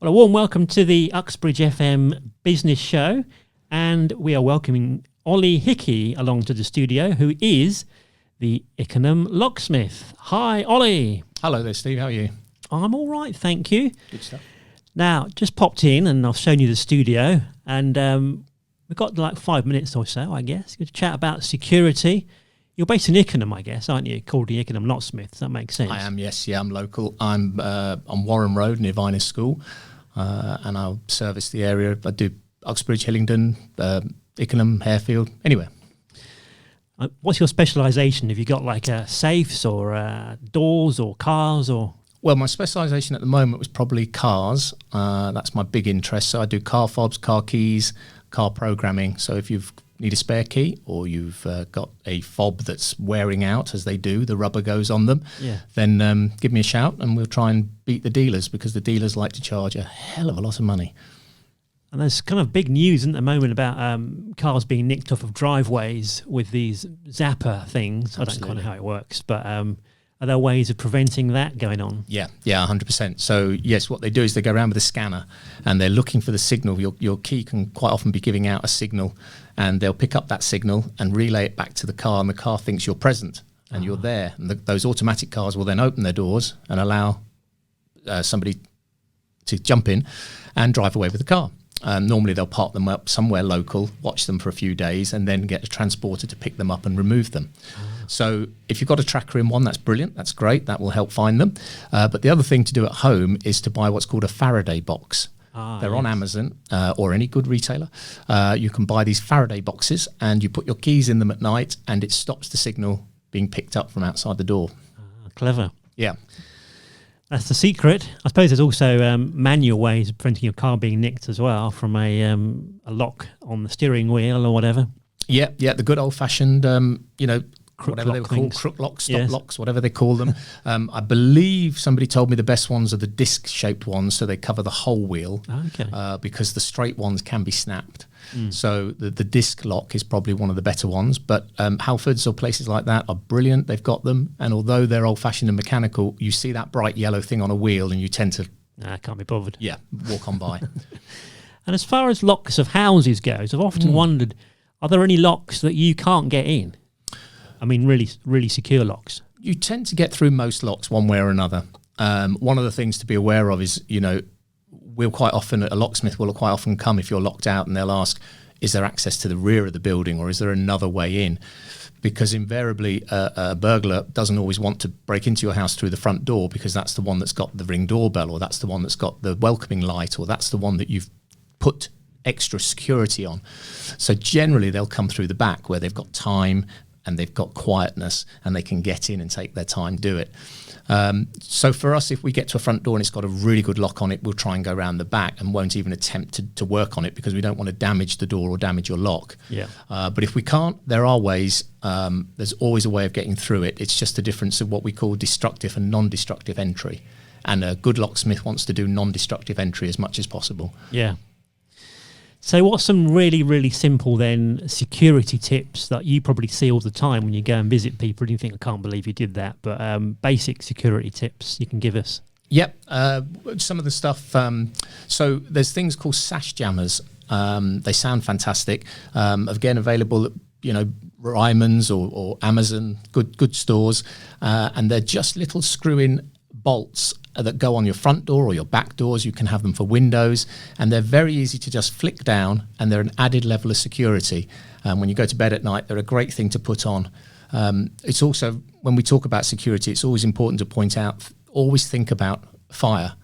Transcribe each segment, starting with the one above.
Well, a warm welcome to the Uxbridge FM Business Show, and we are welcoming Ollie Hickey along to the studio, who is the Ickenham Locksmith. Hi, Ollie. Hello there, Steve. How are you? I'm all right, thank you. Good stuff. Now, just popped in and I've shown you the studio, and we've got like 5 minutes or so, I guess, to chat about security. You're based in Ickenham, I guess, aren't you? Called the Ickenham Locksmith. Does that make sense? I am, yes. Yeah, I'm local. I'm on Warren Road near Viner School, and I'll service the area. I do Uxbridge, Hillingdon, Ickenham, Harefield, anywhere. What's your specialisation? Have you got like safes or doors or cars or...? Well, my specialisation at the moment was probably cars. That's my big interest. So I do car fobs, car keys, car programming. So if you need a spare key or you've got a fob that's wearing out, as they do, the rubber goes on them, then give me a shout and we'll try and beat the dealers, because the dealers like to charge a hell of a lot of money. And there's kind of big news at the moment about cars being nicked off of driveways with these zapper things. Absolutely. I don't quite know how it works, but are there ways of preventing that going on? Yeah, 100%. So yes, what they do is they go around with a scanner and they're looking for the signal. Your key can quite often be giving out a signal, and they'll pick up that signal and relay it back to the car, and the car thinks you're present and you're there. And those automatic cars will then open their doors and allow somebody to jump in and drive away with the car. Normally they'll park them up somewhere local, watch them for a few days, and then get a transporter to pick them up and remove them. So if you've got a tracker in one, that's brilliant. That's great. That will help find them. But the other thing to do at home is to buy what's called a Faraday box. They're on Amazon or any good retailer. You can buy these Faraday boxes and you put your keys in them at night, and it stops the signal being picked up from outside the door. Clever. Yeah. That's the secret. I suppose there's also manual ways of preventing your car being nicked as well, from a lock on the steering wheel or whatever. Yeah, the good old-fashioned, Crook whatever they were called, things. crook locks, stop locks, whatever they call them. I believe somebody told me the best ones are the disc-shaped ones, so they cover the whole wheel. Okay. Because the straight ones can be snapped. So the disc lock is probably one of the better ones. But Halfords or places like that are brilliant. They've got them. And although they're old-fashioned and mechanical, you see that bright yellow thing on a wheel and you tend to... I can't be bothered. Yeah, walk on by. And as far as locks of houses goes, I've often wondered, are there any locks that you can't get in? I mean, really, really secure locks. You tend to get through most locks one way or another. One of the things to be aware of is, a locksmith will quite often come if you're locked out, and they'll ask, is there access to the rear of the building, or is there another way in? Because invariably a burglar doesn't always want to break into your house through the front door, because that's the one that's got the Ring doorbell, or that's the one that's got the welcoming light, or that's the one that you've put extra security on. So generally they'll come through the back where they've got time and they've got quietness and they can get in and take their time, do it. So for us, if we get to a front door and it's got a really good lock on it, we'll try and go around the back and won't even attempt to work on it, because we don't want to damage the door or damage your lock. Yeah. But if we can't, there are ways. There's always a way of getting through it. It's just a difference of what we call destructive and non-destructive entry. And a good locksmith wants to do non-destructive entry as much as possible. Yeah. So what's some really, really simple then security tips that you probably see all the time when you go and visit people and you think, I can't believe you did that, but basic security tips you can give us? Yep. Some of the stuff, so there's things called sash jammers. They sound fantastic. Again, available at, Ryman's or Amazon, good stores. And they're just little screw-in bolts that go on your front door or your back doors. You can have them for windows, and they're very easy to just flick down, and they're an added level of security. When you go to bed at night, they're a great thing to put on. It's also, when we talk about security, it's always important to point out, always think about fire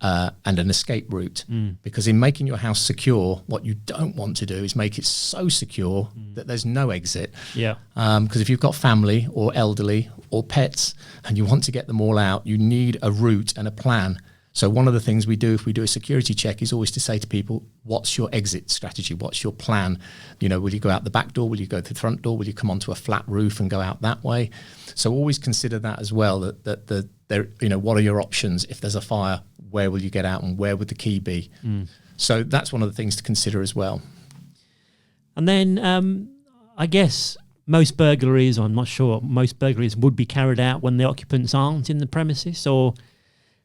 and an escape route, because in making your house secure, what you don't want to do is make it so secure that there's no exit. Yeah. Because if you've got family or elderly or pets and you want to get them all out, you need a route and a plan. So one of the things we do if we do a security check is always to say to people, what's your exit strategy? What's your plan? Will you go out the back door? Will you go to the front door? Will you come onto a flat roof and go out that way? So always consider that as well, that what are your options? If there's a fire, where will you get out and where would the key be? So that's one of the things to consider as well. And then I guess most burglaries, or I'm not sure, most burglaries would be carried out when the occupants aren't in the premises, or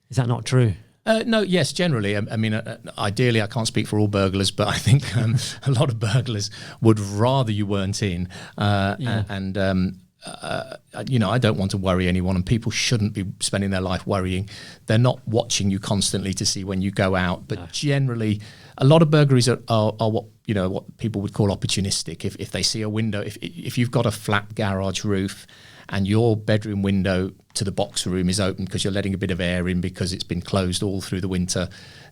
is that not true? No, yes, generally. I mean, ideally, I can't speak for all burglars, but I think a lot of burglars would rather you weren't in. I don't want to worry anyone, and people shouldn't be spending their life worrying. They're not watching you constantly to see when you go out. But generally, a lot of burglaries are what people would call opportunistic. If they see a window, if you've got a flat garage roof, and your bedroom window to the box room is open because you're letting a bit of air in because it's been closed all through the winter,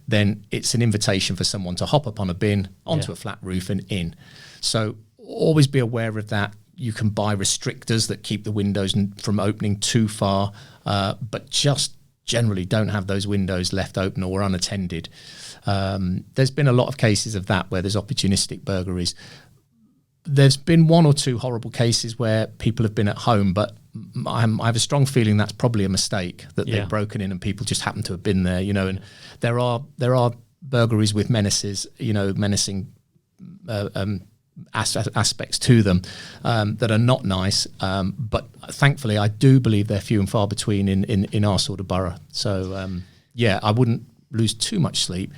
then it's an invitation for someone to hop up on a bin, onto a flat roof and in. So always be aware of that. You can buy restrictors that keep the windows from opening too far, but just generally don't have those windows left open or unattended. There's been a lot of cases of that where there's opportunistic burglaries. There's been one or two horrible cases where people have been at home, but I have a strong feeling that's probably a mistake, that they've broken in and people just happen to have been there, and there are burglaries with menacing aspects to them that are not nice, but thankfully I do believe they're few and far between in our sort of borough. So I wouldn't lose too much sleep.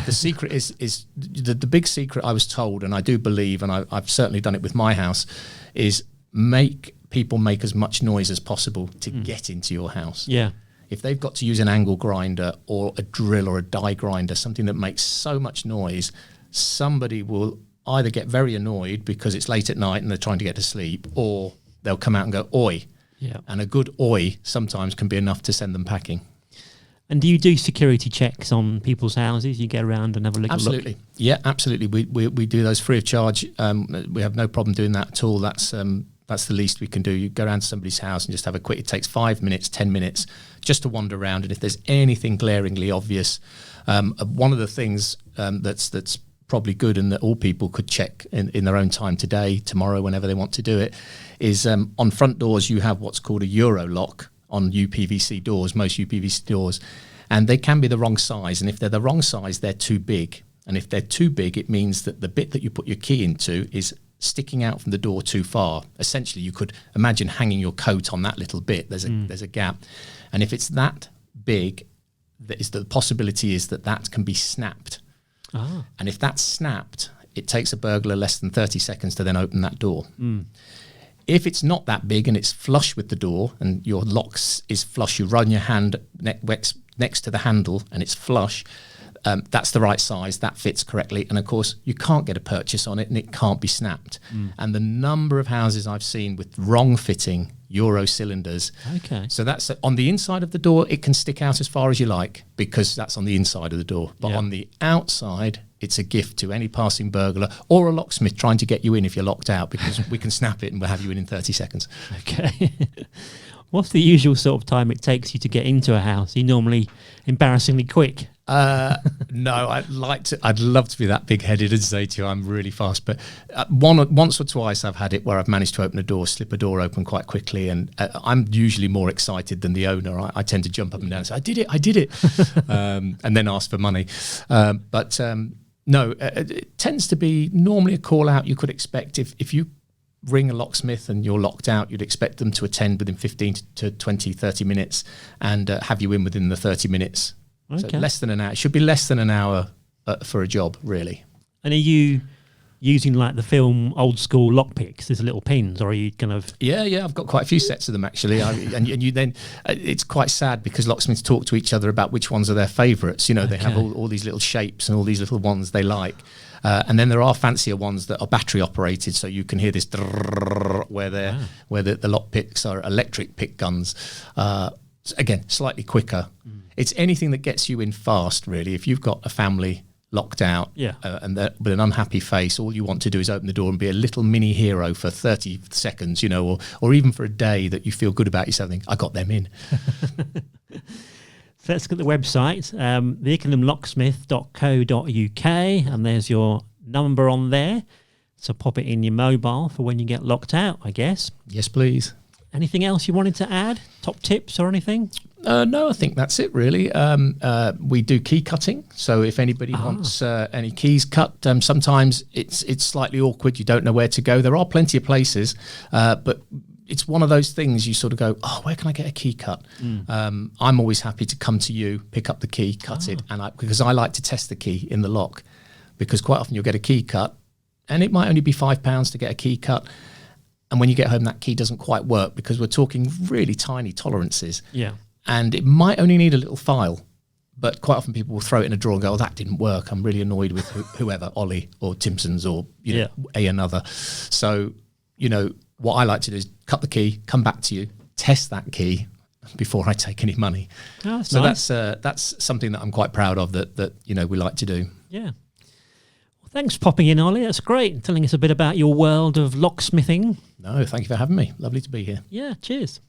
The secret is the big secret, I was told, and I do believe, and I've certainly done it with my house, is make people make as much noise as possible to get into your house. Yeah. If they've got to use an angle grinder or a drill or a die grinder, something that makes so much noise, somebody will either get very annoyed because it's late at night and they're trying to get to sleep, or they'll come out and go, oi. Yeah. And a good oi sometimes can be enough to send them packing. And do you do security checks on people's houses? You get around and have a look? Absolutely. Yeah, absolutely. We do those free of charge. We have no problem doing that at all. That's the least we can do. You go around to somebody's house and just have a quick, it takes 5 minutes, 10 minutes just to wander around. And if there's anything glaringly obvious, one of the things that's probably good and that all people could check in their own time today, tomorrow, whenever they want to do it, is on front doors you have what's called a Euro lock on UPVC doors, most UPVC doors, and they can be the wrong size. And if they're the wrong size, they're too big. And if they're too big, it means that the bit that you put your key into is sticking out from the door too far. Essentially, you could imagine hanging your coat on that little bit. There's a gap. And if it's that big, the possibility is that can be snapped. Ah. And if that's snapped, it takes a burglar less than 30 seconds to then open that door. If it's not that big and it's flush with the door and your lock is flush, you run your hand next to the handle and it's flush, that's the right size, that fits correctly. And of course, you can't get a purchase on it and it can't be snapped. And the number of houses I've seen with wrong fitting Euro cylinders. Okay. So that's on the inside of the door, it can stick out as far as you like because that's on the inside of the door. But on the outside, it's a gift to any passing burglar or a locksmith trying to get you in if you're locked out, because we can snap it and we'll have you in 30 seconds. Okay. What's the usual sort of time it takes you to get into a house? Are you normally embarrassingly quick? No, I'd love to be that big-headed and say to you I'm really fast, but once or twice I've had it where I've managed to open a door, slip a door open quite quickly, and I'm usually more excited than the owner. I tend to jump up and down and say, I did it, and then ask for money. No, it tends to be normally a call out you could expect. If you ring a locksmith and you're locked out, you'd expect them to attend within 15 to 20, 30 minutes and have you in within the 30 minutes. Okay. So less than an hour. It should be less than an hour for a job, really. And are you using like the film old school lockpicks, there's little pins, or are you kind of... Yeah, I've got quite a few sets of them actually. And you then, it's quite sad because locksmiths talk to each other about which ones are their favourites. They have all these little shapes and all these little ones they like. And then there are fancier ones that are battery operated, so you can hear this where the lockpicks are electric pick guns. Again, slightly quicker. It's anything that gets you in fast, really. If you've got a family locked out and with an unhappy face, all you want to do is open the door and be a little mini hero for 30 seconds, or even for a day that you feel good about yourself. Think, I got them in. So let's look at the website, the IckenhamLocksmith.co.uk, and there's your number on there. So pop it in your mobile for when you get locked out, I guess. Yes, please. Anything else you wanted to add? Top tips or anything? No, I think that's it, really. We do key cutting. So if anybody wants any keys cut, sometimes it's slightly awkward. You don't know where to go. There are plenty of places, but it's one of those things you sort of go, oh, where can I get a key cut? I'm always happy to come to you, pick up the key, cut it, and because I like to test the key in the lock, because quite often you'll get a key cut, and it might only be £5 to get a key cut, and when you get home, that key doesn't quite work because we're talking really tiny tolerances. Yeah. And it might only need a little file, but quite often people will throw it in a drawer and go, oh, that didn't work. I'm really annoyed with whoever, Ollie or Timpson's or you know, another. So, you know, what I like to do is cut the key, come back to you, test that key before I take any money. Oh, that's so nice. that's something that I'm quite proud of that you know, we like to do. Yeah. Well, thanks for popping in, Ollie. That's great. And telling us a bit about your world of locksmithing. No, thank you for having me. Lovely to be here. Yeah, cheers.